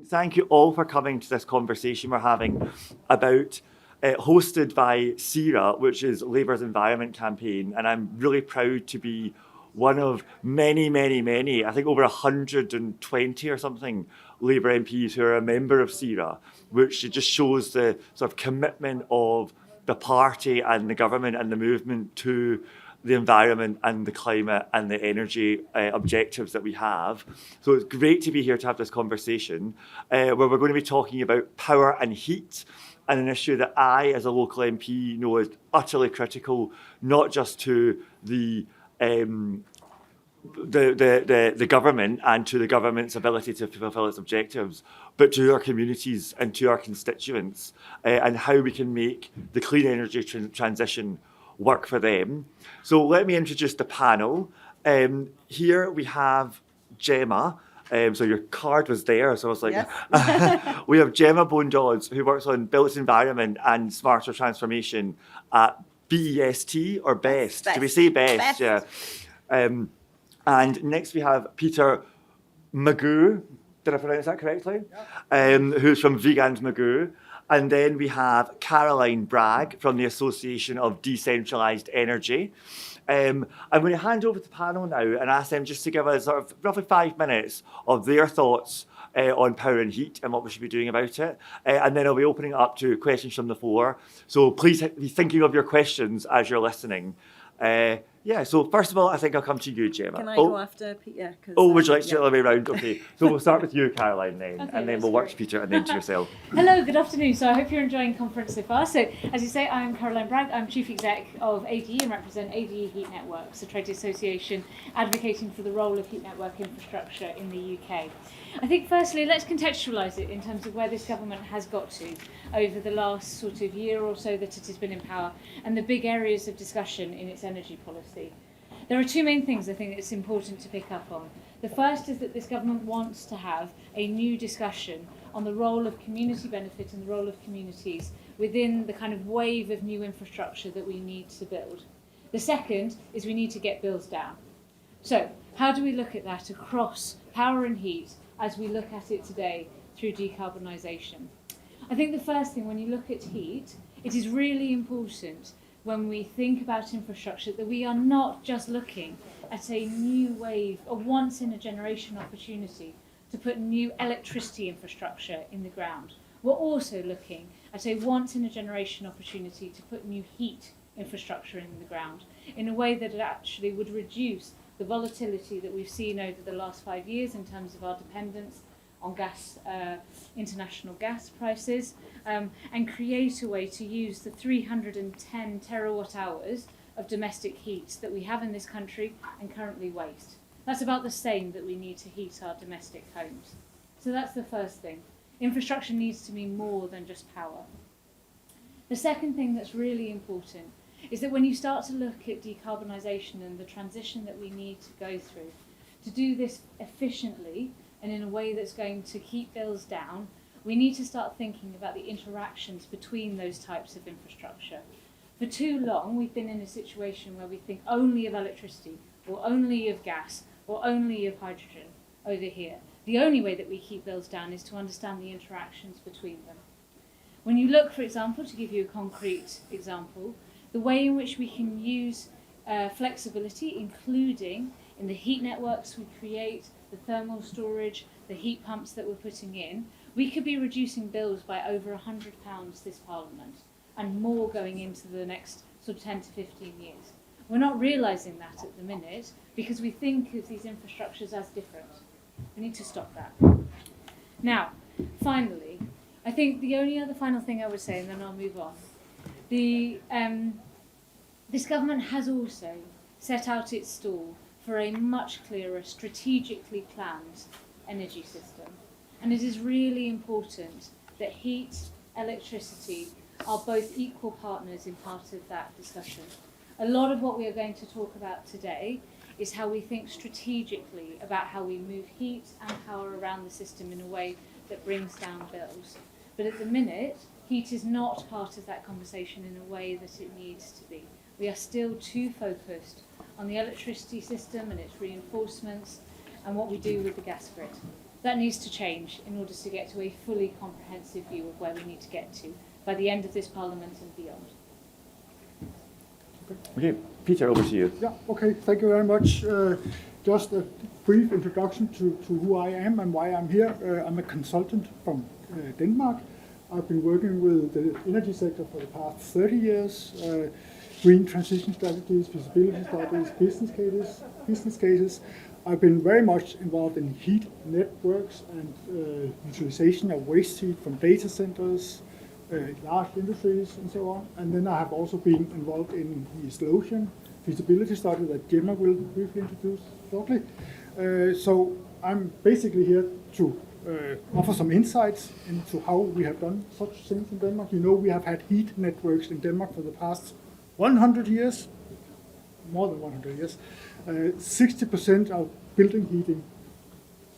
Thank you all for coming to this conversation we're having about, hosted by CERA, which is Labour's Environment Campaign. And I'm really proud to be one of many, many, many, I think over 120 or something, Labour MPs who are a member of CERA, which just shows the sort of commitment of the party and the government and the movement to the environment and the climate and the energy objectives that we have. So it's great to be here to have this conversation where we're going to be talking about power and heat, and an issue that I, as a local MP, know is utterly critical, not just to the government and to the government's ability to fulfil its objectives, but to our communities and to our constituents, and how we can make the clean energy transition work for them. So let me introduce the panel. Here we have Gemma. So your card was there, so I was like, yes. We have Gemma Dodds, who works on built environment and smarter transformation at BEST or BEST. Do we say BEST? Yeah. And next we have Peter Maagøe. Did I pronounce that correctly? Yep. Who's from Viegand Maagøe. And then we have Caroline Bragg from the Association of Decentralised Energy. I'm going to hand over to the panel now and ask them just to give us sort of roughly 5 minutes of their thoughts on power and heat and what we should be doing about it. And then I'll be opening it up to questions from the floor. So please be thinking of your questions as you're listening. So first of all, I think I'll come to you, Gemma. Can I go after Peter? Would you like to do it the other way around? Okay, so we'll start with you, Caroline, then, okay, and then we'll work to Peter, and then to yourself. Hello, good afternoon. So I hope you're enjoying the conference so far. So as you say, I'm Caroline Bragg. I'm Chief Exec of ADE and represent ADE Heat Networks, a trade association advocating for the role of heat network infrastructure in the UK. I think firstly, let's contextualise it in terms of where this government has got to over the last sort of year or so that it has been in power, and the big areas of discussion in its energy policy. There are two main things I think it's important to pick up on. The first is that this government wants to have a new discussion on the role of community benefit and the role of communities within the kind of wave of new infrastructure that we need to build. The second is we need to get bills down. So how do we look at that across power and heat as we look at it today through decarbonisation? I think the first thing, when you look at heat, it is really important when we think about infrastructure that we are not just looking at a new wave, a once-in-a-generation opportunity to put new electricity infrastructure in the ground. We're also looking at a once-in-a-generation opportunity to put new heat infrastructure in the ground in a way that it actually would reduce the volatility that we've seen over the last 5 years in terms of our dependence on gas, international gas prices, and create a way to use the 310 terawatt hours of domestic heat that we have in this country and currently waste. That's about the same that we need to heat our domestic homes. So that's the first thing. Infrastructure needs to be more than just power. The second thing that's really important is that when you start to look at decarbonisation and the transition that we need to go through, to do this efficiently and in a way that's going to keep bills down, we need to start thinking about the interactions between those types of infrastructure. For too long, we've been in a situation where we think only of electricity, or only of gas, or only of hydrogen over here. The only way that we keep bills down is to understand the interactions between them. When you look, for example, to give you a concrete example, the way in which we can use flexibility, including in the heat networks we create, the thermal storage, the heat pumps that we're putting in, we could be reducing bills by over £100 this Parliament, and more going into the next sort of 10 to 15 years. We're not realising that at the minute because we think of these infrastructures as different. We need to stop that. Now, finally, I think the only other final thing I would say, and then I'll move on, this government has also set out its stall for a much clearer, strategically planned energy system. And it is really important that heat, electricity are both equal partners in part of that discussion. A lot of what we are going to talk about today is how we think strategically about how we move heat and power around the system in a way that brings down bills. But at the minute, heat is not part of that conversation in a way that it needs to be. We are still too focused on the electricity system and its reinforcements and what we do with the gas grid. That needs to change in order to get to a fully comprehensive view of where we need to get to by the end of this Parliament and beyond. Okay, Peter, over to you. Yeah, okay, thank you very much. Just a brief introduction to who I am and why I'm here. I'm a consultant from Denmark. I've been working with the energy sector for the past 30 years. Green transition strategies, feasibility studies, business cases. I've been very much involved in heat networks and utilization of waste heat from data centers, large industries and so on. And then I have also been involved in the East Ocean feasibility study that Gemma will briefly introduce shortly. So I'm basically here to offer some insights into how we have done such things in Denmark. You know, we have had heat networks in Denmark for the past 100 years, more than 100 years. 60% of building heating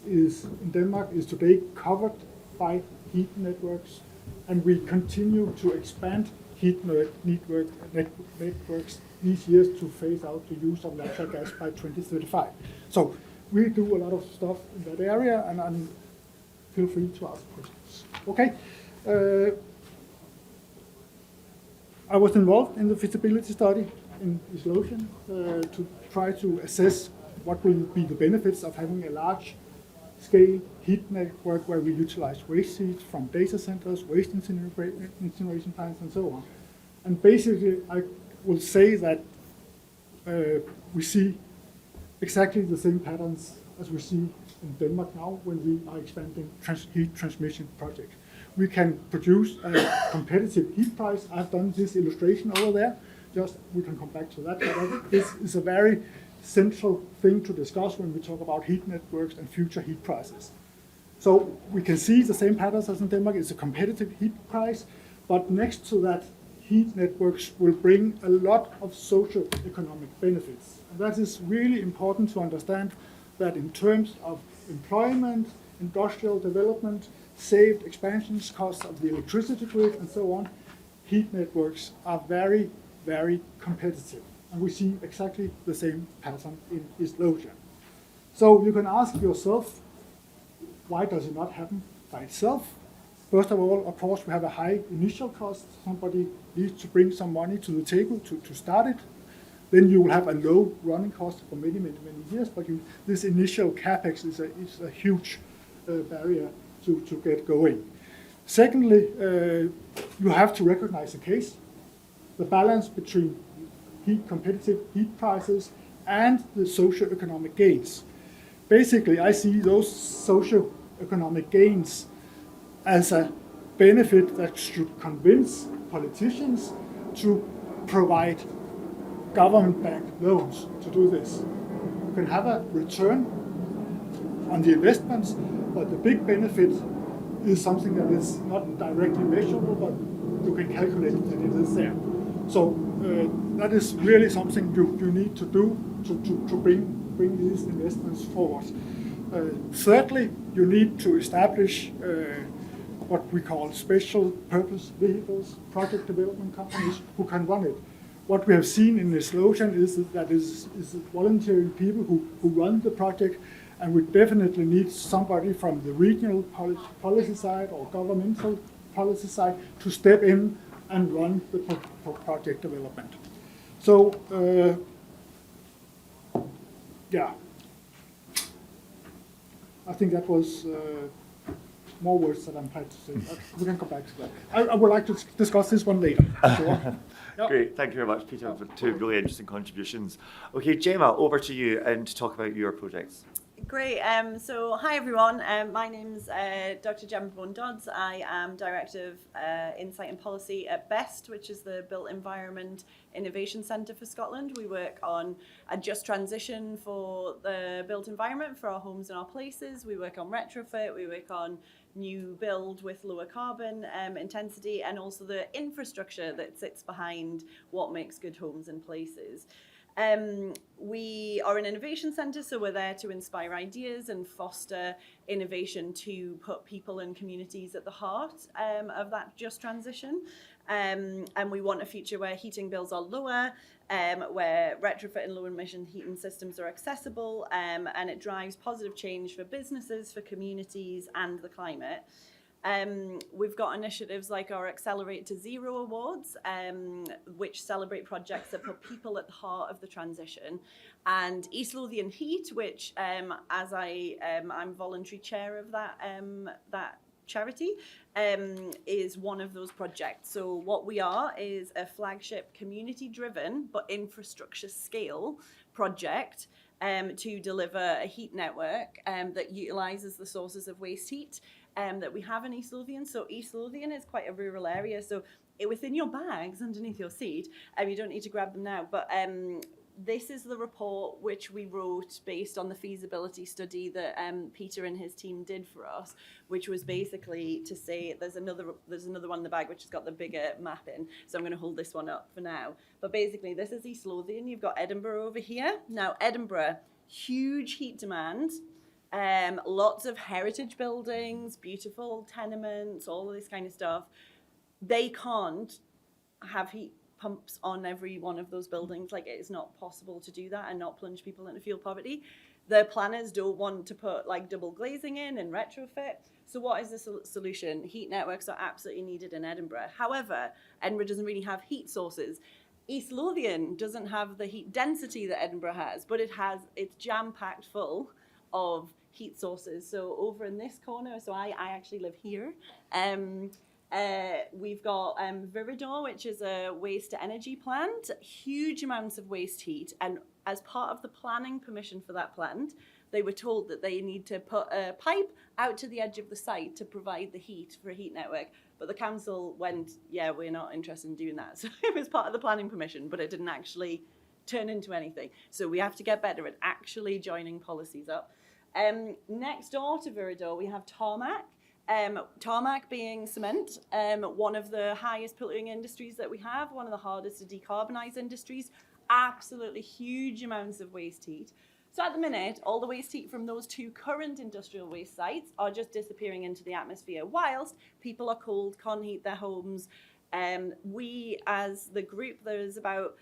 in Denmark is today covered by heat networks, and we continue to expand heat networks these years to phase out the use of natural gas by 2035. So we do a lot of stuff in that area, and feel free to ask questions. Okay. I was involved in the feasibility study in East Ocean to try to assess what will be the benefits of having a large-scale heat network where we utilize waste heat from data centers, waste incineration plants, and so on. And basically, I will say that we see exactly the same patterns as we see in Denmark now when we are expanding heat transmission projects. We can produce a competitive heat price. I've done this illustration over there. Just we can come back to that. But this is a very central thing to discuss when we talk about heat networks and future heat prices. So we can see the same patterns as in Denmark. It's a competitive heat price, but next to that, heat networks will bring a lot of socio-economic benefits. And that is really important to understand that in terms of employment, industrial development, saved expansions, costs of the electricity grid, and so on, heat networks are very, very competitive. And we see exactly the same pattern in East Ocean. So you can ask yourself, why does it not happen by itself? First of all, of course, we have a high initial cost. Somebody needs to bring some money to the table to start it. Then you will have a low running cost for many, many, many years, but this initial capex is a huge barrier to get going. Secondly, you have to recognize the case, the balance between competitive heat prices and the socio-economic gains. Basically, I see those socio-economic gains as a benefit that should convince politicians to provide government-backed loans to do this. You can have a return on the investments, but the big benefit is something that is not directly measurable, but you can calculate that it is there. So that is really something you need to do to bring these investments forward. Thirdly, you need to establish what we call special purpose vehicles, project development companies who can run it. What we have seen in this Ocean is that is voluntary people who run the project, and we definitely need somebody from the regional policy side or governmental policy side to step in and run the project development. So, yeah, I think that was more words that I'm trying to say. We can come back to that. I would like to discuss this one later. Sure. Yep. Great, thank you very much, Peter, for two really interesting contributions. Okay, Gemma, over to you and to talk about your projects. Great. So hi everyone. My name's Dr. Gemma Dodds. I am Director of Insight and Policy at BEST, which is the Built Environment Innovation Centre for Scotland. We work on a just transition for the built environment for our homes and our places. We work on retrofit. We work on new build with lower carbon intensity, and also the infrastructure that sits behind what makes good homes and places. We are an innovation centre, so we're there to inspire ideas and foster innovation to put people and communities at the heart of that just transition. And we want a future where heating bills are lower, where retrofit and low emission heating systems are accessible, and it drives positive change for businesses, for communities, and the climate. We've got initiatives like our Accelerate to Zero Awards, which celebrate projects that put people at the heart of the transition. And East Lothian Heat, which as I'm voluntary chair of that charity, is one of those projects. So what we are is a flagship community-driven but infrastructure scale project to deliver a heat network that utilises the sources of waste heat that we have in East Lothian. So East Lothian is quite a rural area. So within your bags underneath your seat, you don't need to grab them now, but this is the report which we wrote based on the feasibility study that Peter and his team did for us, which was basically to say there's another one in the bag which has got the bigger map in. So I'm going to hold this one up for now. But basically, this is East Lothian. You've got Edinburgh over here. Now, Edinburgh, huge heat demand. Lots of heritage buildings, beautiful tenements, all of this kind of stuff. They can't have heat pumps on every one of those buildings. Like, it is not possible to do that and not plunge people into fuel poverty. The planners don't want to put like double glazing in and retrofit. So what is the solution? Heat networks are absolutely needed in Edinburgh. However, Edinburgh doesn't really have heat sources. East Lothian doesn't have the heat density that Edinburgh has, but it's jam-packed full of heat sources. So over in this corner, so I actually live here. We've got Viegand, which is a waste to energy plant, huge amounts of waste heat. And as part of the planning permission for that plant, they were told that they need to put a pipe out to the edge of the site to provide the heat for a heat network. But the council went, yeah, we're not interested in doing that. So it was part of the planning permission, but it didn't actually turn into anything. So we have to get better at actually joining policies up. Next door to Viegand, we have tarmac. Tarmac being cement, one of the highest polluting industries that we have, one of the hardest to decarbonise industries, absolutely huge amounts of waste heat. So at the minute, all the waste heat from those two current industrial waste sites are just disappearing into the atmosphere, whilst people are cold, can't heat their homes. We, as the group, there's about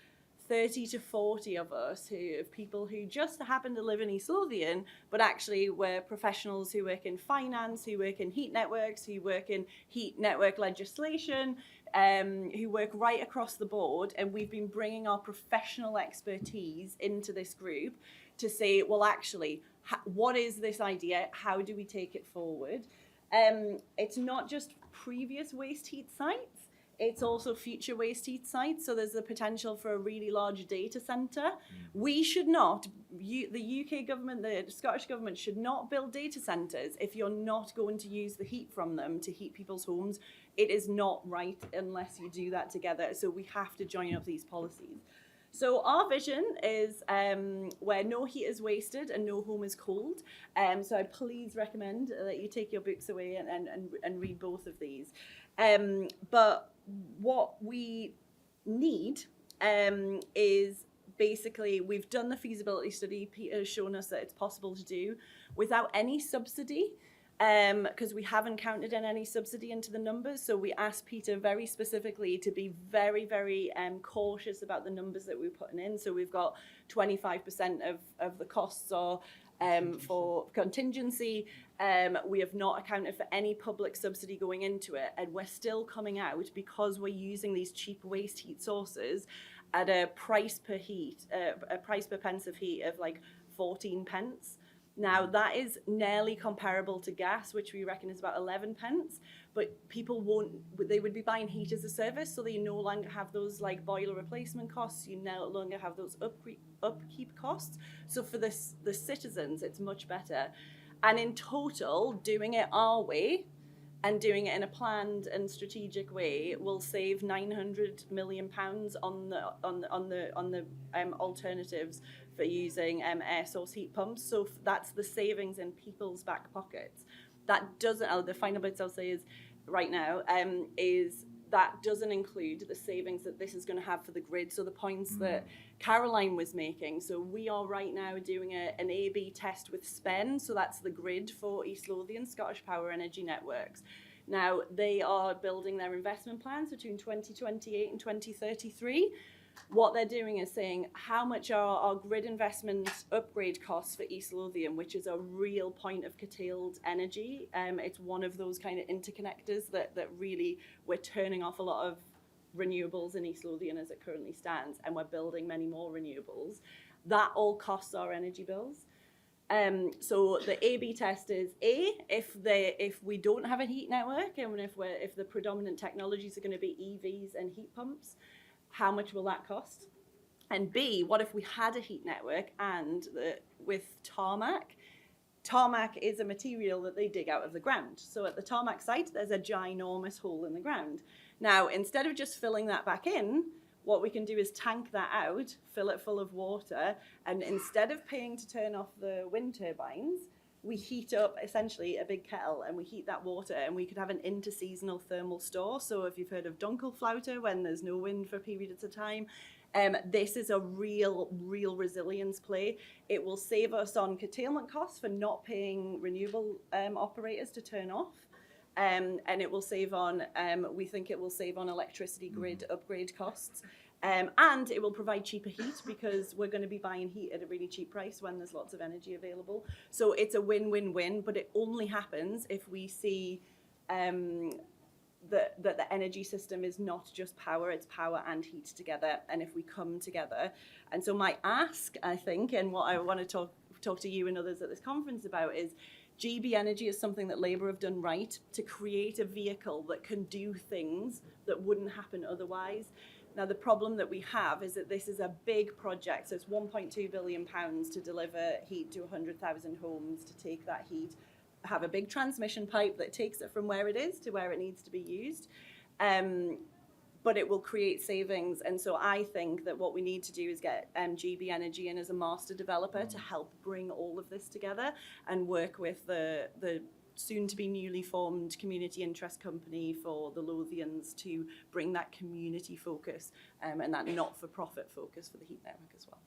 30 to 40 of us people who just happen to live in East Lothian, but actually we're professionals who work in finance, who work in heat networks, who work in heat network legislation, who work right across the board. And we've been bringing our professional expertise into this group to say, well, actually, what is this idea? How do we take it forward? It's not just previous waste heat sites. It's also future waste heat sites. So there's the potential for a really large data centre. We should not, the UK government, the Scottish government should not build data centres if you're not going to use the heat from them to heat people's homes. It is not right unless you do that together. So we have to join up these policies. So our vision is where no heat is wasted and no home is cold. So I please recommend that you take your books away and read both of these. But what we need is basically, we've done the feasibility study. Peter has shown us that it's possible to do without any subsidy, because we haven't counted in any subsidy into the numbers. So we asked Peter very specifically to be very, very cautious about the numbers that we're putting in. So we've got 25% of the costs are for contingency. We have not accounted for any public subsidy going into it, and we're still coming out, because we're using these cheap waste heat sources, at a price per pence of heat of like 14 pence. Now that is nearly comparable to gas, which we reckon is about 11 pence, but people they would be buying heat as a service, so they no longer have those like boiler replacement costs, you no longer have those upkeep costs. So for the citizens, it's much better. And in total, doing it our way and doing it in a planned and strategic way will save £900 million on the alternatives for using air source heat pumps. So that's the savings in people's back pockets. That doesn't. The final bits I'll say is right now is that doesn't include the savings that this is going to have for the grid. So the points that Caroline was making. So we are right now doing an A/B test with SPEN. So that's the grid for East Lothian, Scottish Power Energy Networks. Now, they are building their investment plans between 2028 and 2033. What they're doing is saying, how much are our grid investment upgrade costs for East Lothian, which is a real point of curtailed energy. It's one of those kind of interconnectors that really we're turning off a lot of renewables in East Lothian as it currently stands, and we're building many more renewables. That all costs our energy bills. So the A/B test is if we don't have a heat network, and if the predominant technologies are going to be EVs and heat pumps, how much will that cost? And B, what if we had a heat network and with tarmac? Tarmac is a material that they dig out of the ground. So at the tarmac site, there's a ginormous hole in the ground. Now, instead of just filling that back in, what we can do is tank that out, fill it full of water, and instead of paying to turn off the wind turbines, we heat up essentially a big kettle and we heat that water, and we could have an interseasonal thermal store. So if you've heard of Dunkelflaute, when there's no wind for periods of time, this is a real resilience play. It will save us on curtailment costs for not paying renewable operators to turn off. And it will save on, we think it will save on electricity grid upgrade costs. And it will provide cheaper heat, because we're going to be buying heat at a really cheap price when there's lots of energy available. So it's a win-win-win, but it only happens if we see that the energy system is not just power, it's power and heat together, and if we come together. And so my ask, I think, and what I want to talk to you and others at this conference about is, GB Energy is something that Labour have done right to create a vehicle that can do things that wouldn't happen otherwise. Now, the problem that we have is that this is a big project. So it's £1.2 billion to deliver heat to 100,000 homes, to take that heat, have a big transmission pipe that takes it from where it is to where it needs to be used. But it will create savings. And so I think that what we need to do is get GB Energy in as a master developer to help bring all of this together and work with the soon-to-be newly formed community interest company for the Lothians to bring that community focus and that not-for-profit focus for the heat network as well.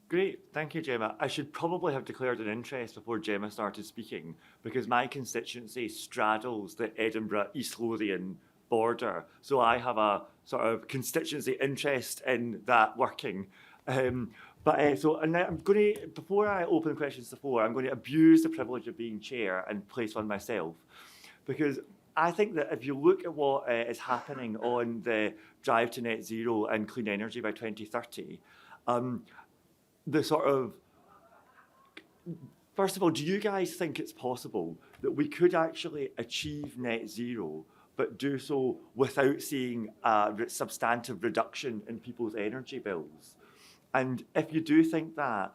Great, thank you, Gemma. I should probably have declared an interest before Gemma started speaking, because my constituency straddles the Edinburgh-East Lothian border. So I have a sort of constituency interest in that working. And now I'm going to, before I open questions to the floor, I'm going to abuse the privilege of being chair and place one myself, because I think that if you look at what is happening on the drive to net zero and clean energy by 2030, the sort of, first of all, do you guys think it's possible that we could actually achieve net zero, but do so without seeing a substantive reduction in people's energy bills? And if you do think that,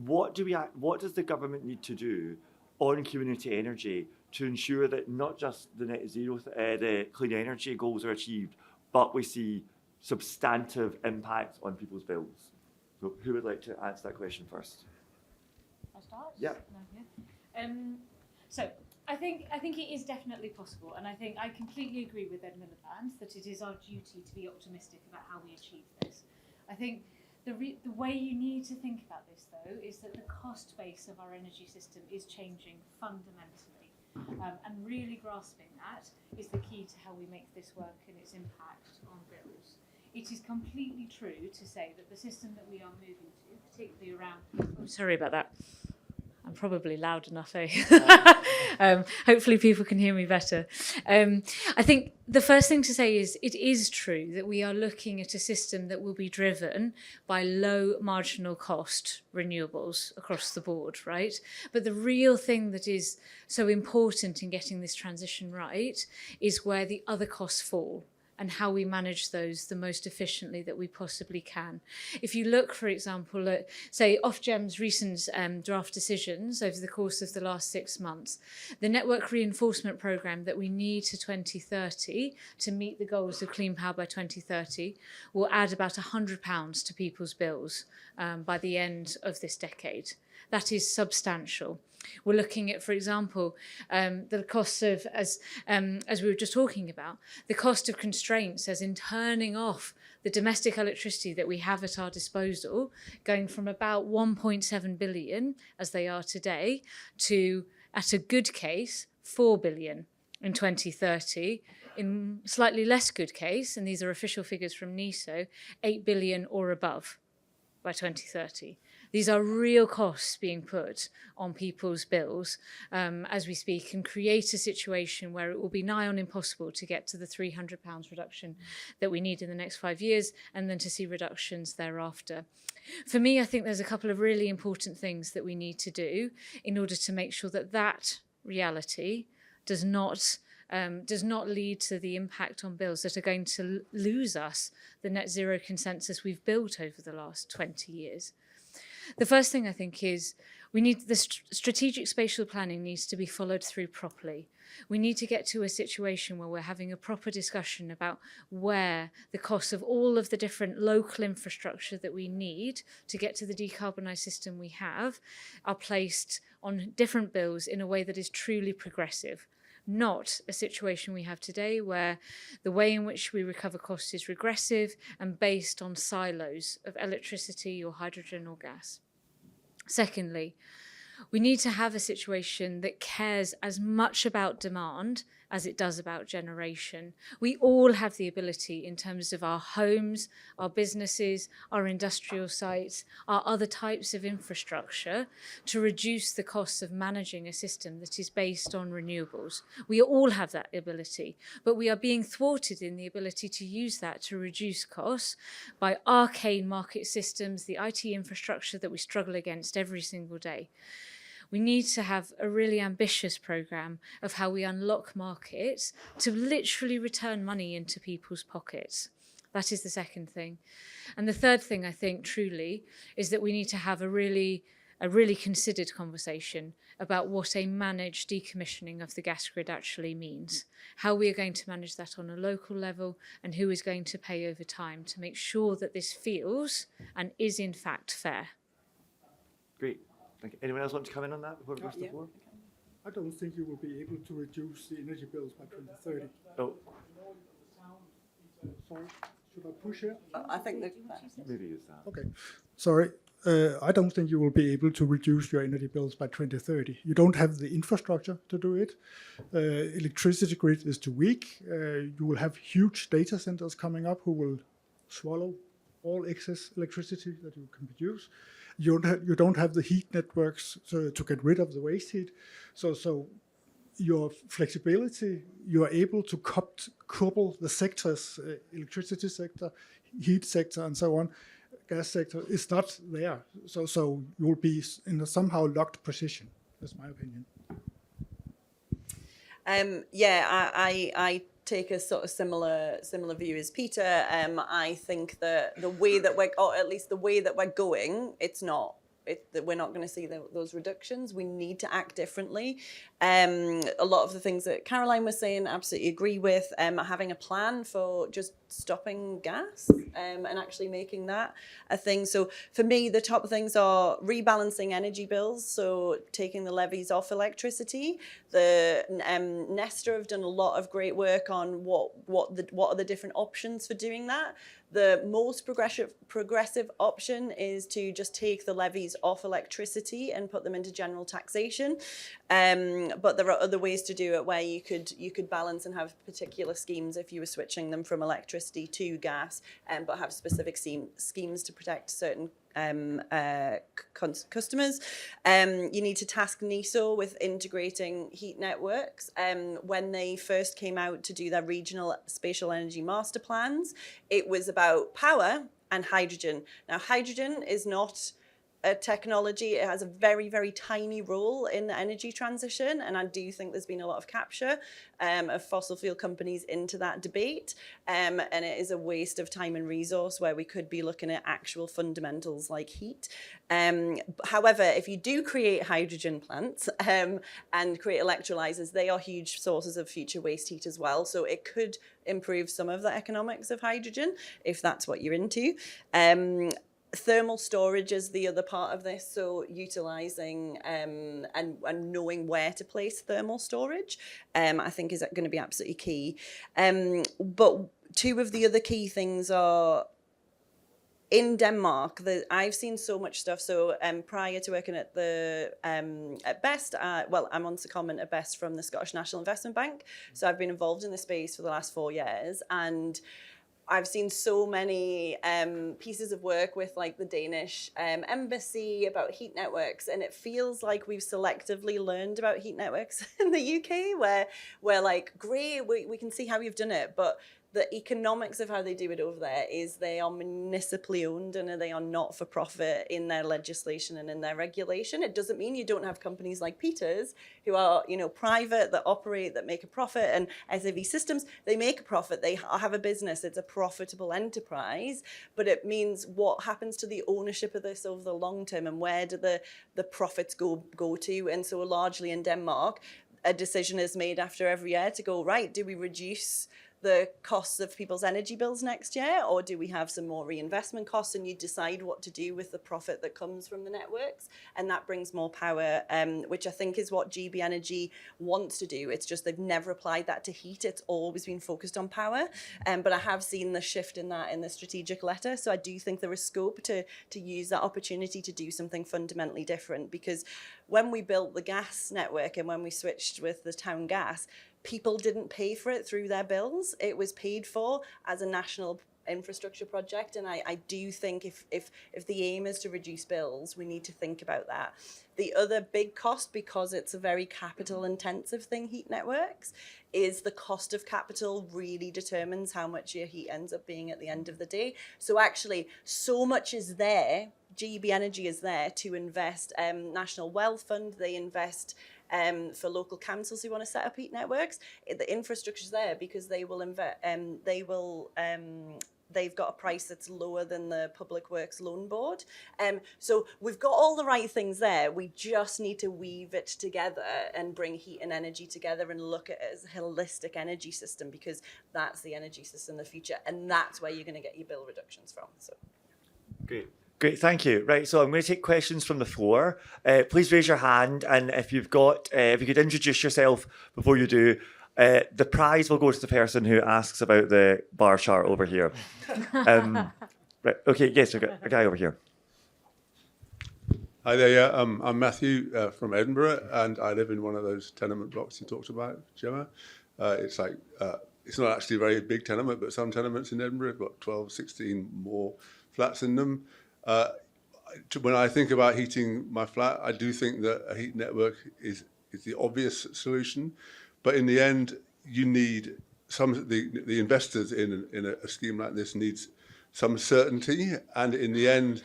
what does the government need to do on community energy to ensure that not just the net zero, the clean energy goals are achieved, but we see substantive impacts on people's bills? So who would like to answer that question first? I'll start? Yeah. So I think it is definitely possible, and I think I completely agree with Ed Miliband that it is our duty to be optimistic about how we achieve this. I think the way you need to think about this, though, is that the cost base of our energy system is changing fundamentally, and really grasping that is the key to how we make this work and its impact on bills. It is completely true to say that the system that we are moving to, particularly around... Oh, sorry about that. I'm probably loud enough, eh? Hopefully people can hear me better. I think the first thing to say is it is true that we are looking at a system that will be driven by low marginal cost renewables across the board, right? But the real thing that is so important in getting this transition right is where the other costs fall, and how we manage those the most efficiently that we possibly can. If you look, for example, at, say, Ofgem's recent draft decisions over the course of the last 6 months, the network reinforcement programme that we need to 2030 to meet the goals of clean power by 2030 will add about £100 to people's bills by the end of this decade. That is substantial. We're looking at, for example, the costs of, as we were just talking about, the cost of constraints, as in turning off the domestic electricity that we have at our disposal, going from about 1.7 billion, as they are today, to, at a good case, 4 billion in 2030. In slightly less good case, and these are official figures from NESO, 8 billion or above by 2030. These are real costs being put on people's bills as we speak, and create a situation where it will be nigh on impossible to get to the £300 reduction that we need in the next 5 years, and then to see reductions thereafter. For me, I think there's a couple of really important things that we need to do in order to make sure that that reality does not lead to the impact on bills that are going to lose us the net zero consensus we've built over the last 20 years. The first thing I think is we need the strategic spatial planning needs to be followed through properly. We need to get to a situation where we're having a proper discussion about where the costs of all of the different local infrastructure that we need to get to the decarbonised system we have are placed on different bills in a way that is truly progressive. Not a situation we have today where the way in which we recover costs is regressive and based on silos of electricity or hydrogen or gas. Secondly, we need to have a situation that cares as much about demand as it does about generation. We all have the ability in terms of our homes, our businesses, our industrial sites, our other types of infrastructure to reduce the costs of managing a system that is based on renewables. We all have that ability, but we are being thwarted in the ability to use that to reduce costs by arcane market systems, the IT infrastructure that we struggle against every single day. We need to have a really ambitious programme of how we unlock markets to literally return money into people's pockets. That is the second thing. And the third thing, I think, truly, is that we need to have a really considered conversation about what a managed decommissioning of the gas grid actually means, how we are going to manage that on a local level, and who is going to pay over time to make sure that this feels and is in fact fair. Great. Thank you. Anyone else want to come in on that before we go to the floor? I don't think you will be able to reduce the energy bills by 2030. Oh, Sorry, should I push here? I think that. maybe use that. Okay, sorry. I don't think you will be able to reduce your energy bills by 2030. You don't have the infrastructure to do it. Electricity grid is too weak. You will have huge data centers coming up who will swallow all excess electricity that you can produce. You don't have the heat networks to get rid of the waste heat. So your flexibility, you are able to couple the sectors, electricity sector, heat sector, and so on. Gas sector is not there. So you will be in a somehow locked position. That's my opinion. I take a sort of similar view as Peter. I think that the way that we're going, we're not going to see those reductions. We need to act differently. A lot of the things that Caroline was saying, absolutely agree with. Having a plan for just stopping gas and actually making that a thing. So for me, the top things are rebalancing energy bills. So taking the levies off electricity. The Nesta have done a lot of great work on what are the different options for doing that. The most progressive option is to just take the levies off electricity and put them into general taxation. But there are other ways to do it where you could balance and have particular schemes if you were switching them from electricity to gas, but have specific schemes to protect certain customers. You need to task NESO with integrating heat networks. When they first came out to do their regional spatial energy master plans, it was about power and hydrogen. Now, hydrogen is not a technology. It has a very, very tiny role in the energy transition, and I do think there's been a lot of capture of fossil fuel companies into that debate, and it is a waste of time and resource where we could be looking at actual fundamentals like heat. However, if you do create hydrogen plants and create electrolyzers, they are huge sources of future waste heat as well, so it could improve some of the economics of hydrogen if that's what you're into. Thermal storage is the other part of this, so utilising and knowing where to place thermal storage, I think is going to be absolutely key. But two of the other key things are, in Denmark, I've seen so much stuff. So prior to working at at Best, I'm on secondment at Best from the Scottish National Investment Bank. So I've been involved in the space for the last 4 years, and I've seen so many pieces of work with like the Danish embassy about heat networks, and it feels like we've selectively learned about heat networks in the UK, where we're like, great, we can see how you've done it, but the economics of how they do it over there is they are municipally owned and they are not for profit in their legislation and in their regulation. It doesn't mean you don't have companies like Peter's who are, private, that operate, that make a profit, and SAV Systems, they make a profit, they have a business, it's a profitable enterprise, but it means what happens to the ownership of this over the long term, and where do the profits go to? And so largely in Denmark, a decision is made after every year to go, right, do we reduce the costs of people's energy bills next year, or do we have some more reinvestment costs? And you decide what to do with the profit that comes from the networks, and that brings more power, which I think is what GB Energy wants to do. It's just they've never applied that to heat. It's always been focused on power, but I have seen the shift in that in the strategic letter. So I do think there is scope to use that opportunity to do something fundamentally different, because when we built the gas network and when we switched with the town gas, people didn't pay for it through their bills. It was paid for as a national infrastructure project. And I do think if the aim is to reduce bills, we need to think about that. The other big cost, because it's a very capital intensive thing, heat networks, is the cost of capital really determines how much your heat ends up being at the end of the day. So actually, so much is there. GB Energy is there to invest. National Wealth Fund, they invest for local councils who want to set up heat networks. The infrastructure's there because they will invest. They've got a price that's lower than the Public Works Loan Board. So we've got all the right things there. We just need to weave it together and bring heat and energy together and look at it as a holistic energy system, because that's the energy system of the future, and that's where you're going to get your bill reductions from. So. Great, thank you. Right, so I'm going to take questions from the floor. Please raise your hand, and if you could introduce yourself before you do. The prize will go to the person who asks about the bar chart over here. Right, okay, yes, a guy over here. Hi there, yeah, I'm Matthew from Edinburgh, and I live in one of those tenement blocks you talked about, Gemma. It's not actually a very big tenement, but some tenements in Edinburgh have got 12, 16 more flats in them. When I think about heating my flat, I do think that a heat network is the obvious solution. But in the end, you need the investors in a scheme like this needs some certainty. And in the end,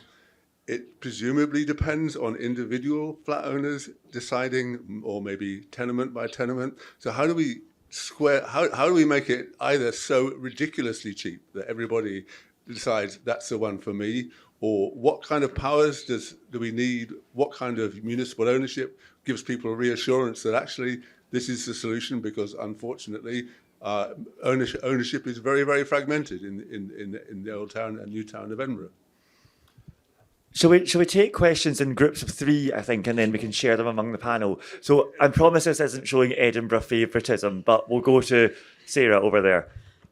it presumably depends on individual flat owners deciding, or maybe tenement by tenement. So how do we how do we make it either so ridiculously cheap that everybody decides that's the one for me? Or what kind of powers do we need? What kind of municipal ownership gives people a reassurance that actually this is the solution? Because unfortunately, ownership is very, very fragmented in the old town and new town of Edinburgh. Shall we take questions in groups of 3, I think, and then we can share them among the panel? So I promise this isn't showing Edinburgh favouritism, but we'll go to Sarah over there.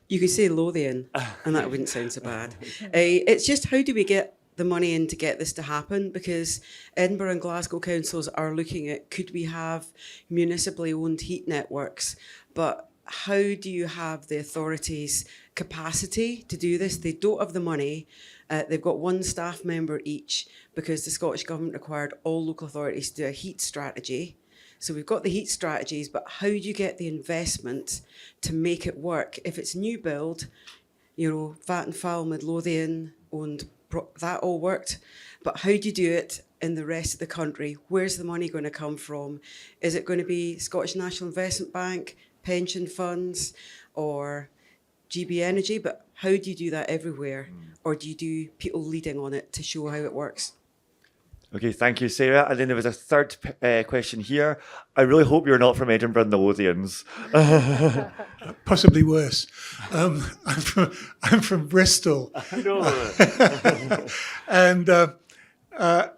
You could say Lothian, and that wouldn't sound so bad. It's just, how do we get the money in to get this to happen? Because Edinburgh and Glasgow councils are looking at, could we have municipally owned heat networks? But how do you have the authorities' capacity to do this? They don't have the money. They've got 1 staff member each, because the Scottish Government required all local authorities to do a heat strategy. So we've got the heat strategies, but how do you get the investment to make it work? If it's new build, Vattenfall, Midlothian owned, that all worked. But how do you do it in the rest of the country? Where's the money going to come from? Is it going to be Scottish National Investment Bank, pension funds, or GB Energy? But how do you do that everywhere? Or do you do people leading on it to show how it works? Okay, thank you, Sarah. And then there was a third question here. I really hope you're not from Edinburgh and the Lothians. Possibly worse. I'm from Bristol and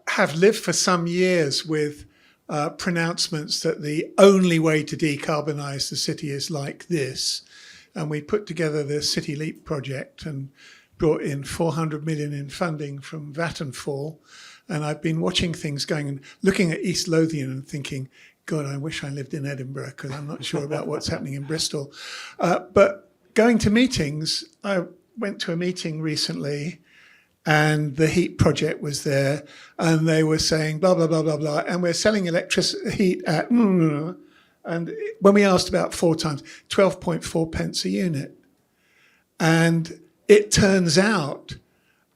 have lived for some years with pronouncements that the only way to decarbonise the city is like this. And we put together the City Leap project and brought in 400 million in funding from Vattenfall. And I've been watching things going and looking at East Lothian and thinking, God, I wish I lived in Edinburgh because I'm not sure about what's happening in Bristol. But going to meetings, I went to a meeting recently and the heat project was there and they were saying blah, blah, blah, blah, blah. And we're selling heat at, and when we asked about 4 times, 12.4 pence a unit. And it turns out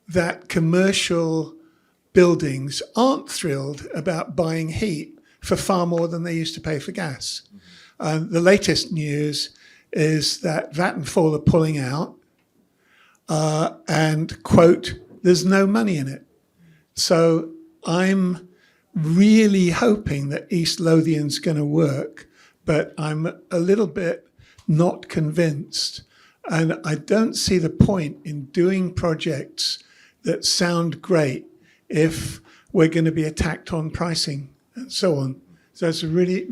that commercial buildings aren't thrilled about buying heat for far more than they used to pay for gas. The latest news is that Vattenfall are pulling out and, quote, there's no money in it. So I'm really hoping that East Lothian's going to work, but I'm a little bit not convinced. And I don't see the point in doing projects that sound great if we're going to be attacked on pricing and so on. So it's really,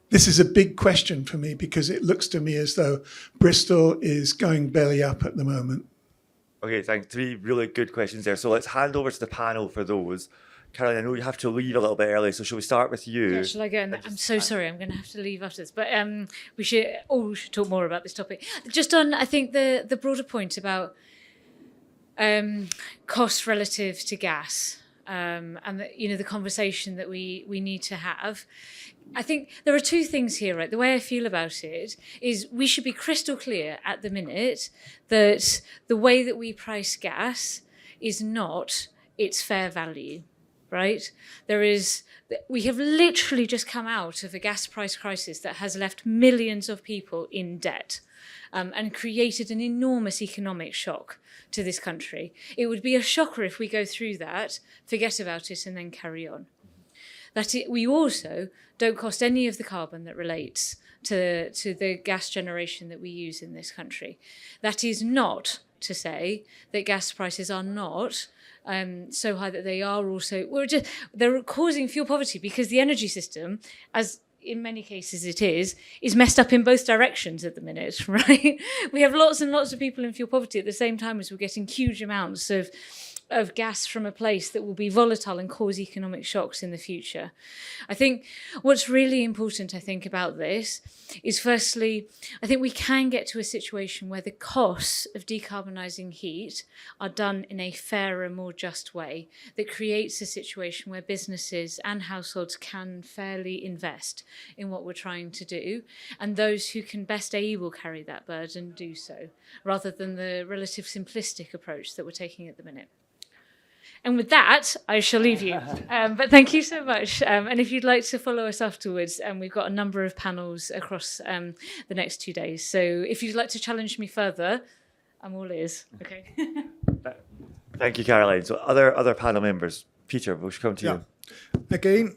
this is a big question for me because it looks to me as though Bristol is going belly up at the moment. Okay, thanks. 3 really good questions there. So let's hand over to the panel for those. Caroline, I know you have to leave a little bit early, so shall we start with you? Yeah, shall I go? I'm so sorry, I'm going to have to leave after this. But we should talk more about this topic. Just on, I think, the broader point about cost relative to gas and the conversation that we need to have. I think there are 2 things here, right? The way I feel about it is we should be crystal clear at the minute that the way that we price gas is not its fair value, right? We have literally just come out of a gas price crisis that has left millions of people in debt. And created an enormous economic shock to this country. It would be a shocker if we go through that, forget about it, and then carry on. We also don't cost any of the carbon that relates to the gas generation that we use in this country. That is not to say that gas prices are not so high that they are also... they're causing fuel poverty because the energy system, as in many cases it is messed up in both directions at the minute, right? We have lots and lots of people in fuel poverty at the same time as we're getting huge amounts of gas from a place that will be volatile and cause economic shocks in the future. I think what's really important, about this is firstly, I think we can get to a situation where the costs of decarbonising heat are done in a fairer, more just way that creates a situation where businesses and households can fairly invest in what we're trying to do, and those who can best able carry that burden do so, rather than the relative simplistic approach that we're taking at the minute. And with that, I shall leave you. But thank you so much. And if you'd like to follow us afterwards, we've got a number of panels across the next 2 days. So if you'd like to challenge me further, I'm all ears. Okay. Thank you, Caroline. So other panel members. Peter, we'll come to you. Again,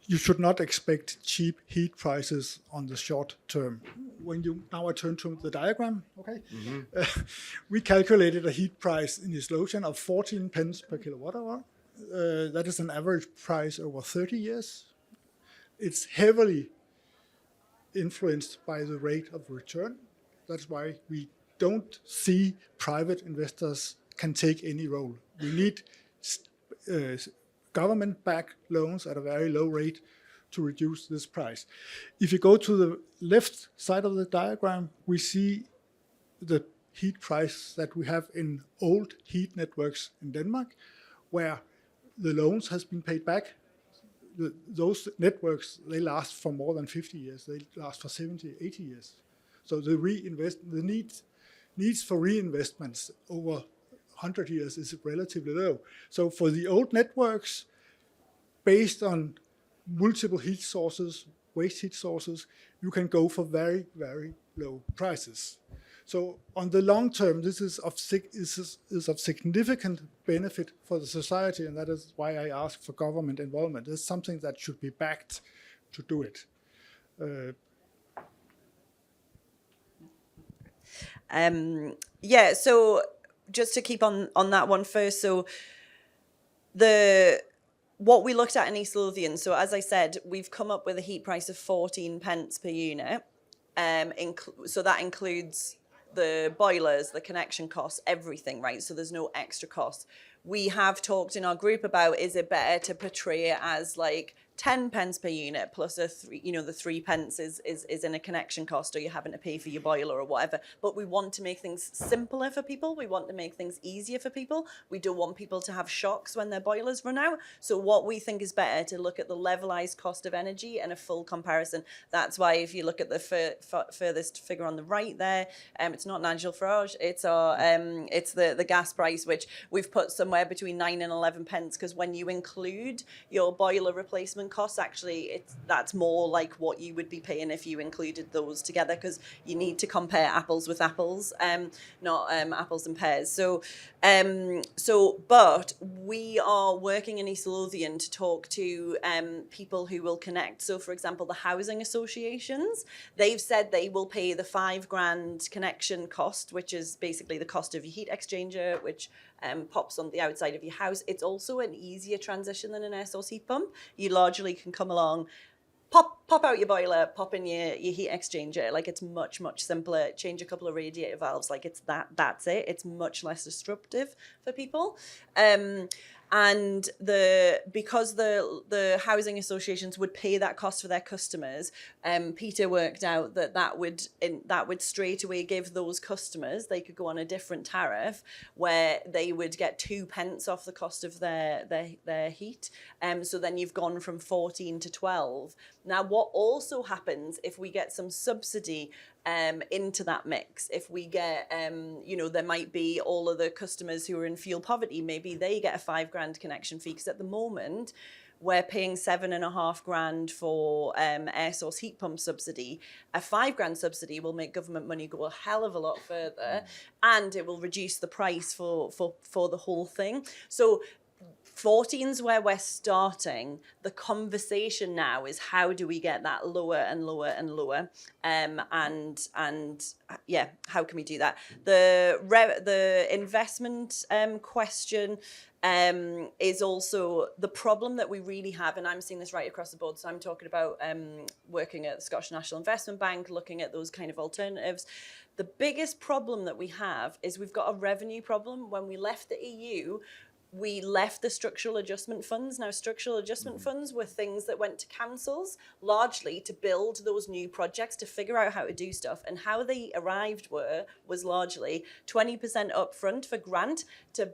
you should not expect cheap heat prices on the short term. Now I turn to the diagram, okay? Mm-hmm. We calculated a heat price in East Lothian of 14 pence per kilowatt hour. That is an average price over 30 years. It's heavily influenced by the rate of return. That's why we don't see private investors can take any role. We need government-backed loans at a very low rate to reduce this price. If you go to the left side of the diagram, we see the heat price that we have in old heat networks in Denmark, where the loans has been paid back. Those networks, they last for more than 50 years. They last for 70, 80 years. So the needs for reinvestments over 100 years is relatively low. So for the old networks, based on multiple heat sources, waste heat sources, you can go for very, very low prices. So on the long term, this is of significant benefit for the society, and that is why I ask for government involvement. It's something that should be backed to do it. So just to keep on that one first, so what we looked at in East Lothian, so as I said, we've come up with a heat price of 14 pence per unit. So that includes the boilers, the connection costs, everything, right? So there's no extra costs. We have talked in our group about, is it better to portray it as like 10 pence per unit plus the 3 pence is in a connection cost, or you're having to pay for your boiler or whatever. But we want to make things simpler for people. We want to make things easier for people. We don't want people to have shocks when their boilers run out. So what we think is better to look at the levelized cost of energy and a full comparison. That's why if you look at the furthest figure on the right there, it's not Nigel Farage, it's our it's the gas price, which we've put somewhere between 9 and 11 pence, because when you include your boiler replacement costs, actually that's more like what you would be paying if you included those together, because you need to compare apples with apples, not apples and pears. But we are working in East Lothian to talk to people who will connect. So for example, the housing associations, they've said they will pay the £5,000 connection cost, which is basically the cost of your heat exchanger, which pops on the outside of your house. It's also an easier transition than an air source heat pump. You largely can come along, pop out your boiler, pop in your heat exchanger. Like, it's much simpler. Change a couple of radiator valves. Like, that's it. It's much less disruptive for people. And because the housing associations would pay that cost for their customers, Peter worked out that would straight away give those customers, they could go on a different tariff where they would get 2 pence off the cost of their heat. So then you've gone from 14 to 12. Now, what also happens if we get some subsidy into that mix, if we get, there might be all of the customers who are in fuel poverty, maybe they get a £5,000 connection fee, because at the moment we're paying £7,500 for air source heat pump subsidy. A £5,000 subsidy will make government money go a hell of a lot further, and it will reduce the price for the whole thing. So 14's where we're starting. The conversation now is, how do we get that lower and lower and lower? How can we do that? The investment question is also the problem that we really have, and I'm seeing this right across the board. So I'm talking about working at the Scottish National Investment Bank, looking at those kind of alternatives. The biggest problem that we have is we've got a revenue problem. When we left the EU, we left the structural adjustment funds. Now, structural adjustment funds were things that went to councils largely to build those new projects, to figure out how to do stuff. And how they arrived was largely 20% upfront for grant to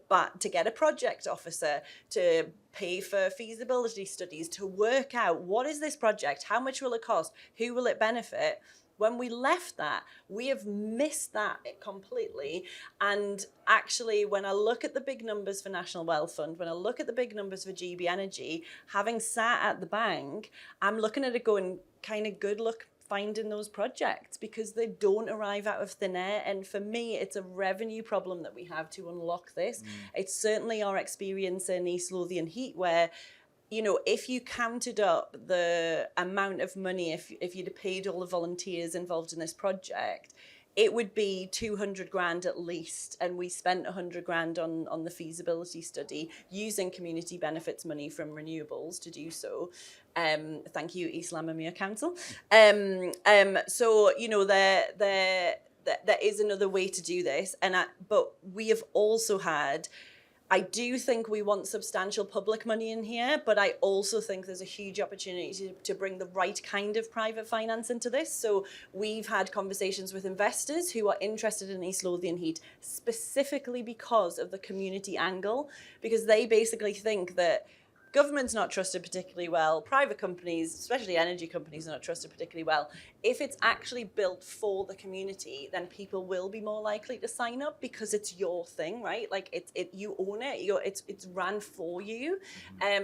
get a project officer, to pay for feasibility studies, to work out, what is this project? How much will it cost? Who will it benefit? When we left that, we have missed that completely. And actually, when I look at the big numbers for National Wealth Fund, when I look at the big numbers for GB Energy, having sat at the bank, I'm looking at it going, kind of good luck finding those projects, because they don't arrive out of thin air. And for me, it's a revenue problem that we have to unlock this. It's certainly our experience in East Lothian Heat, where if you counted up the amount of money, if you'd have paid all the volunteers involved in this project, it would be 200 grand at least. And we spent 100 grand on the feasibility study using community benefits money from renewables to do so. Thank you, East Lammermuir Council. So, there is another way to do this. But we have also had, I do think we want substantial public money in here, but I also think there's a huge opportunity to bring the right kind of private finance into this. So we've had conversations with investors who are interested in East Lothian Heat specifically because of the community angle, because they basically think that government's not trusted particularly well, private companies, especially energy companies, are not trusted particularly well. If it's actually built for the community, then people will be more likely to sign up, because it's your thing, right? Like, you own it, it's ran for you.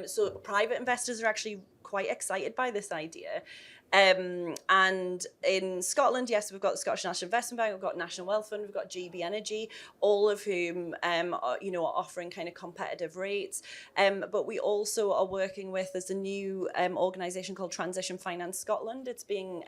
So private investors are actually quite excited by this idea. And in Scotland, yes, we've got the Scottish National Investment Bank, we've got National Wealth Fund, we've got GB Energy, all of whom are offering kind of competitive rates. But we also are working with, there's a new organisation called Transition Finance Scotland. It's being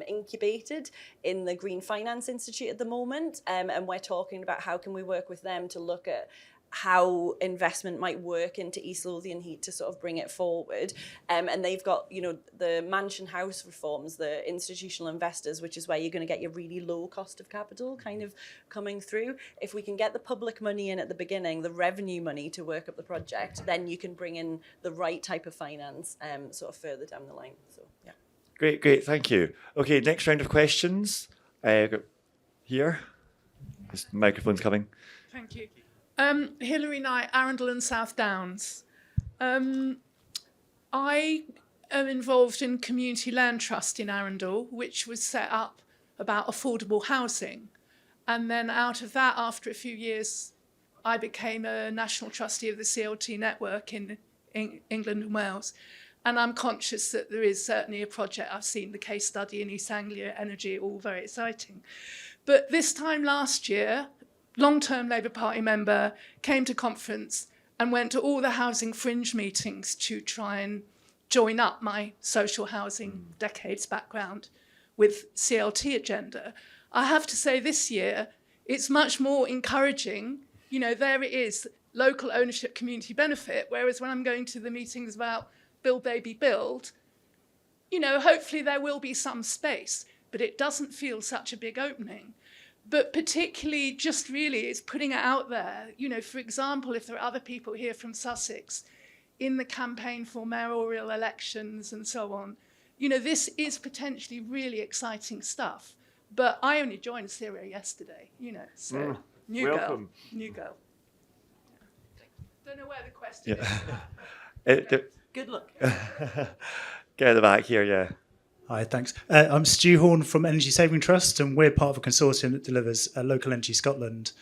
incubated in the Green Finance Institute at the moment. And we're talking about how can we work with them to look at how investment might work into East Lothian Heat to sort of bring it forward. And they've got, the mansion house reforms, the institutional investors, which is where you're going to get your really low cost of capital kind of coming through. If we can get the public money in at the beginning, the revenue money to work up the project, then you can bring in the right type of finance sort of further down the line. So, yeah. Great, thank you. Okay, next round of questions. Here. This microphone's coming. Thank you. Hilary Knight, Arundel and South Downs. I am involved in Community Land Trust in Arundel, which was set up about affordable housing. And then out of that, after a few years, I became a national trustee of the CLT network in England and Wales. And I'm conscious that there is certainly a project. I've seen the case study in East Anglia Energy, all very exciting. But this time last year, long-term Labour Party member came to conference and went to all the housing fringe meetings to try and join up my social housing decades background with CLT agenda. I have to say this year, it's much more encouraging. There it is, local ownership, community benefit, whereas when I'm going to the meetings about Build Baby Build, hopefully there will be some space, but it doesn't feel such a big opening. But particularly just really it's putting it out there. For example, if there are other people here from Sussex in the campaign for mayoral elections and so on, this is potentially really exciting stuff. But I only joined Syria yesterday, so new welcome. girl. Don't know where the question is. Good luck. Get at the back here, yeah. Hi, thanks. I'm Stu Horn from Energy Saving Trust, and we're part of a consortium that delivers Local Energy Scotland,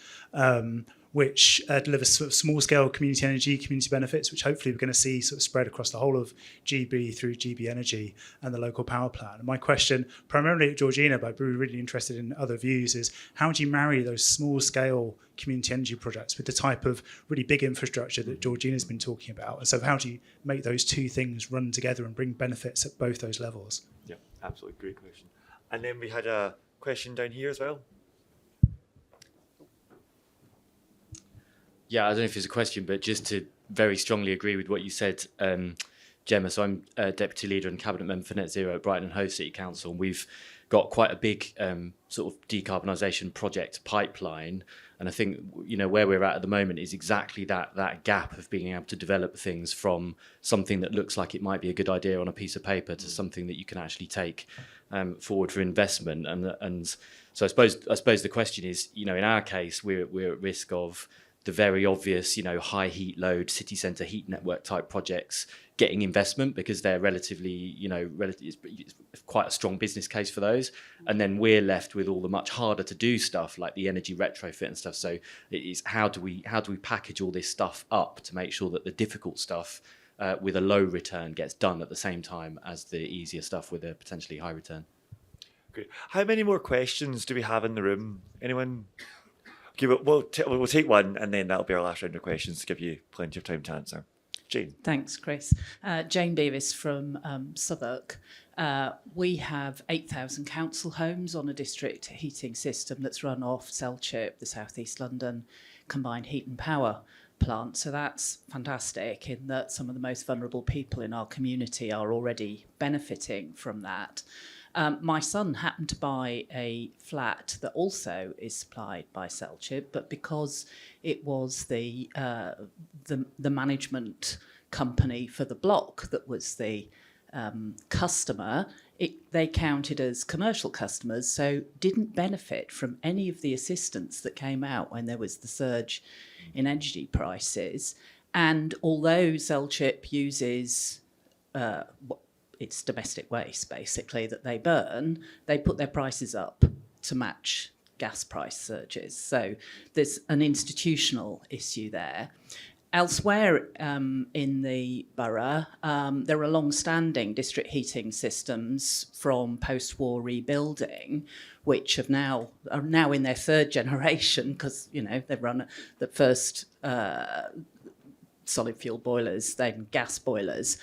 which delivers sort of small-scale community energy, community benefits, which hopefully we're going to see sort of spread across the whole of GB through GB Energy and the local power plan. And my question, primarily at Georgina, but I'd be really interested in other views, is how do you marry those small-scale community energy projects with the type of really big infrastructure that Georgina's been talking about? And so how do you make those two things run together and bring benefits at both those levels? Yeah, absolutely great question. And then we had a question down here as well. Yeah, I don't know if it's a question, but just to very strongly agree with what you said, Gemma. So I'm Deputy Leader and Cabinet Member for Net Zero at Brighton and Hove City Council, and we've got quite a big sort of decarbonisation project pipeline. And I think, where we're at the moment is exactly that gap of being able to develop things from something that looks like it might be a good idea on a piece of paper to something that you can actually take forward for investment. And so I suppose the question is, in our case, we're at risk of the very obvious, high heat load, city centre heat network type projects getting investment because they're relatively, it's quite a strong business case for those. And then we're left with all the much harder to do stuff like the energy retrofit and stuff. So it is how do we package all this stuff up to make sure that the difficult stuff with a low return gets done at the same time as the easier stuff with a potentially high return. Great. How many more questions do we have in the room? Anyone? Okay, we'll take one, and then that'll be our last round of questions to give you plenty of time to answer. Jane. Thanks, Chris. Jane Davis from Southwark. We have 8,000 council homes on a district heating system that's run off Selchip, the South East London combined heat and power plant. So that's fantastic in that some of the most vulnerable people in our community are already benefiting from that. My son happened to buy a flat that also is supplied by Selchip, but because it was the management company for the block that was the customer, they counted as commercial customers, so didn't benefit from any of the assistance that came out when there was the surge in energy prices. And although Selchip uses it's domestic waste, basically, that they burn, they put their prices up to match gas price surges. So there's an institutional issue there. Elsewhere in the borough, there are long-standing district heating systems from post-war rebuilding, which are now in their third generation because they've run the first solid fuel boilers, then gas boilers,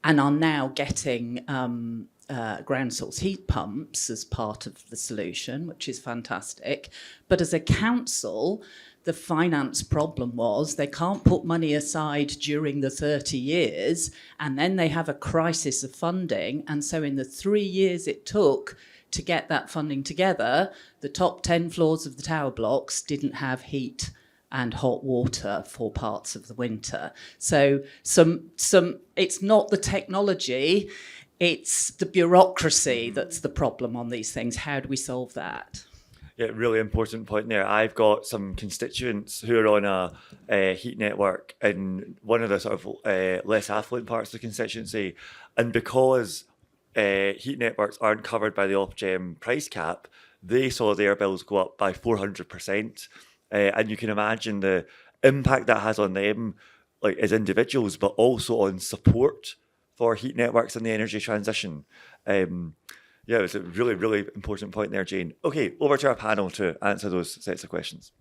and are now getting ground source heat pumps as part of the solution, which is fantastic. But as a council, the finance problem was they can't put money aside during the 30 years, and then they have a crisis of funding. And so in the 3 years it took to get that funding together, the top 10 floors of the tower blocks didn't have heat and hot water for parts of the winter. So it's not the technology, it's the bureaucracy that's the problem on these things. How do we solve that? Yeah, really important point there. I've got some constituents who are on a heat network in one of the sort of less affluent parts of the constituency, and because heat networks aren't covered by the Ofgem price cap, they saw their bills go up by 400%. And you can imagine the impact that has on them, like as individuals, but also on support for heat networks and the energy transition. Yeah, it's a really, really important point there, Jane. Okay, over to our panel to answer those sets of questions.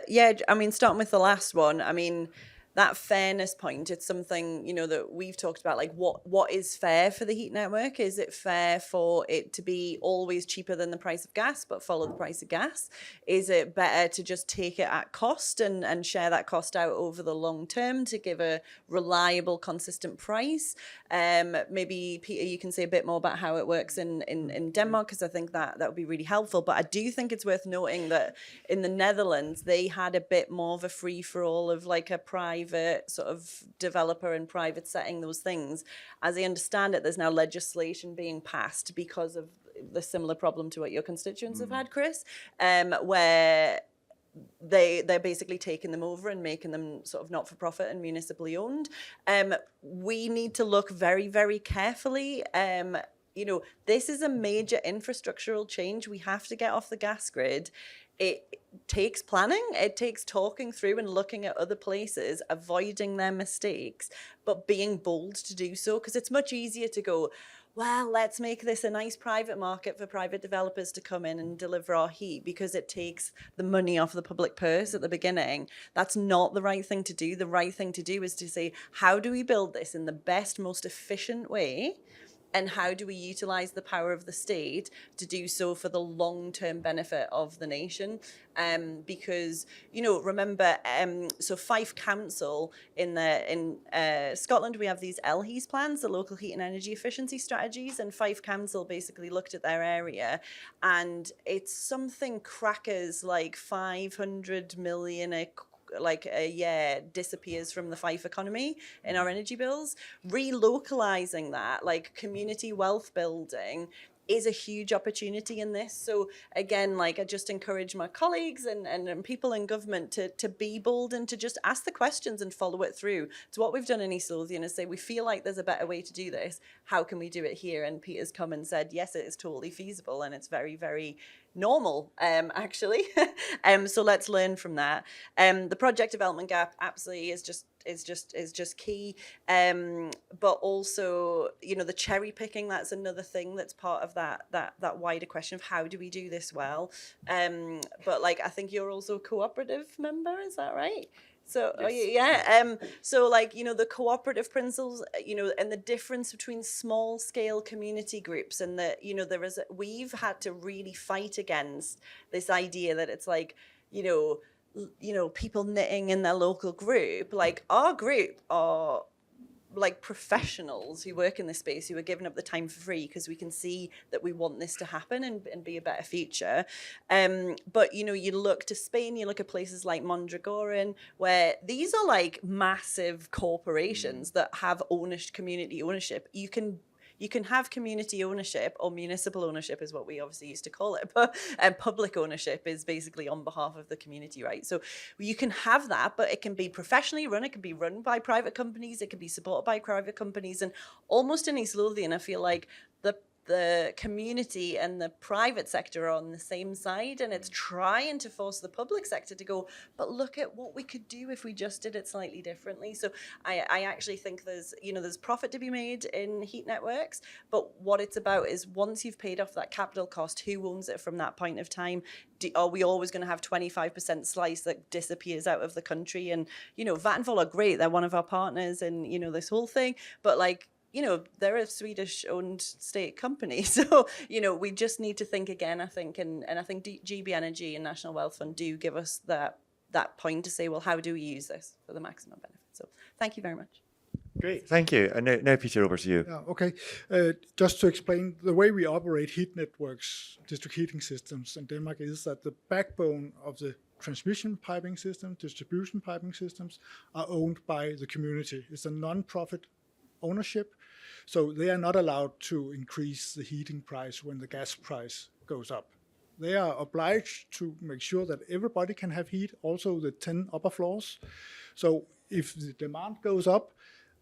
Yeah, I mean, starting with the last one, I mean, that fairness point, it's something, that we've talked about, like what is fair for the heat network? Is it fair for it to be always cheaper than the price of gas, but follow the price of gas? Is it better to just take it at cost and share that cost out over the long term to give a reliable, consistent price? Maybe, Peter, you can say a bit more about how it works in Denmark, because I think that would be really helpful. But I do think it's worth noting that in the Netherlands, they had a bit more of a free-for-all of like a private sort of developer and private setting those things. As I understand it, there's now legislation being passed because of the similar problem to what your constituents have had, Chris, where they're basically taking them over and making them sort of not-for-profit and municipally owned. We need to look very, very carefully. This is a major infrastructural change. We have to get off the gas grid. It takes planning, it takes talking through and looking at other places, avoiding their mistakes, but being bold to do so, because it's much easier to go, well, let's make this a nice private market for private developers to come in and deliver our heat because it takes the money off the public purse at the beginning. That's not the right thing to do. The right thing to do is to say, how do we build this in the best, most efficient way? And how do we utilize the power of the state to do so for the long-term benefit of the nation? Because, remember, so Fife Council in Scotland, we have these LHES plans, the local heat and energy efficiency strategies, and Fife Council basically looked at their area, and it's something crackers like 500 million a year disappears from the Fife economy in our energy bills. Relocalizing that, like community wealth building, is a huge opportunity in this. So again, I just encourage my colleagues and people in government to be bold and to just ask the questions and follow it through. It's what we've done in East Lothian, is say, we feel like there's a better way to do this. How can we do it here? And Peter's come and said, yes, it is totally feasible, and it's very, very normal, actually. So let's learn from that. The project development gap absolutely is just key. But also, the cherry picking, that's another thing that's part of that wider question of how do we do this well. But I think you're also a cooperative member, is that right? So, yes. So the cooperative principles, and the difference between small scale community groups and we've had to really fight against this idea that it's people knitting in their local group. Our group are professionals who work in this space, who are giving up the time for free because we can see that we want this to happen and be a better future. But you look to Spain, you look at places like Mondragoran, where these are massive corporations that have community ownership. You can have community ownership, or municipal ownership is what we obviously used to call it, but public ownership is basically on behalf of the community, right? So you can have that, but it can be professionally run, it can be run by private companies, it can be supported by private companies, and almost in East Lothian, I feel like the the community and the private sector are on the same side, and it's trying to force the public sector to go, but look at what we could do if we just did it slightly differently. So I actually think there's profit to be made in heat networks, but what it's about is once you've paid off that capital cost, who owns it from that point of time? Are we always going to have 25% slice that disappears out of the country? And, Vattenfall are great. They're one of our partners in, this whole thing. But they're a Swedish-owned state company. So, we just need to think again, I think. And I think GB Energy and National Wealth Fund do give us that point to say, well, how do we use this for the maximum benefit? So thank you very much. Great, thank you. And now Peter, over to you. Yeah, okay. Just to explain, the way we operate heat networks, district heating systems in Denmark is that the backbone of the transmission piping system, distribution piping systems are owned by the community. It's a non-profit ownership, so they are not allowed to increase the heating price when the gas price goes up. They are obliged to make sure that everybody can have heat, also the 10 upper floors. So if the demand goes up,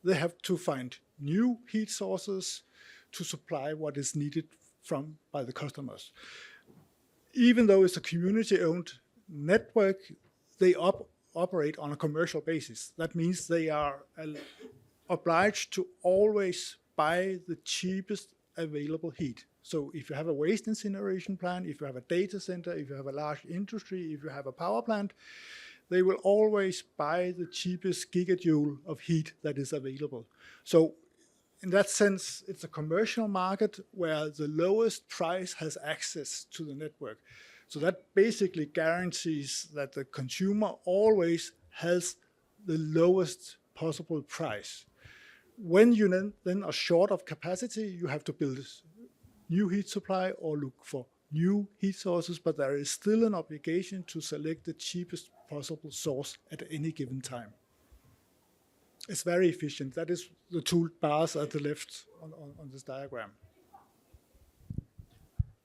they have to find new heat sources to supply what is needed by the customers. Even though it's a community-owned network, they operate on a commercial basis. That means they are obliged to always buy the cheapest available heat. So if you have a waste incineration plant, if you have a data center, if you have a large industry, if you have a power plant, they will always buy the cheapest gigajoule of heat that is available. So in that sense, it's a commercial market where the lowest price has access to the network. So that basically guarantees that the consumer always has the lowest possible price. When you then are short of capacity, you have to build new heat supply or look for new heat sources, but there is still an obligation to select the cheapest possible source at any given time. It's very efficient. That is the two bars at the left on this diagram.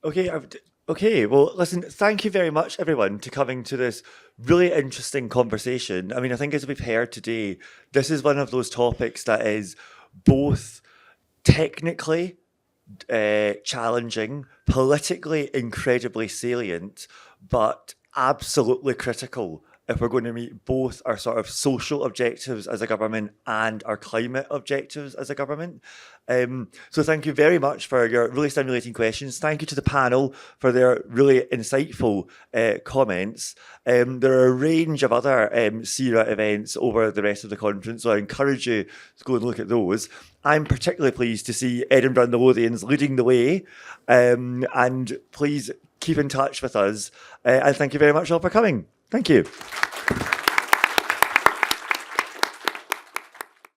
Okay, well, listen, thank you very much, everyone, to coming to this really interesting conversation. I mean, I think as we've heard today, this is one of those topics that is both technically challenging, politically incredibly salient, but absolutely critical if we're going to meet both our sort of social objectives as a government and our climate objectives as a government. So thank you very much for your really stimulating questions. Thank you to the panel for their really insightful comments. There are a range of other CERA events over the rest of the conference, so I encourage you to go and look at those. I'm particularly pleased to see Edinburgh and the Lothians leading the way, and please keep in touch with us. And thank you very much all for coming. Thank you.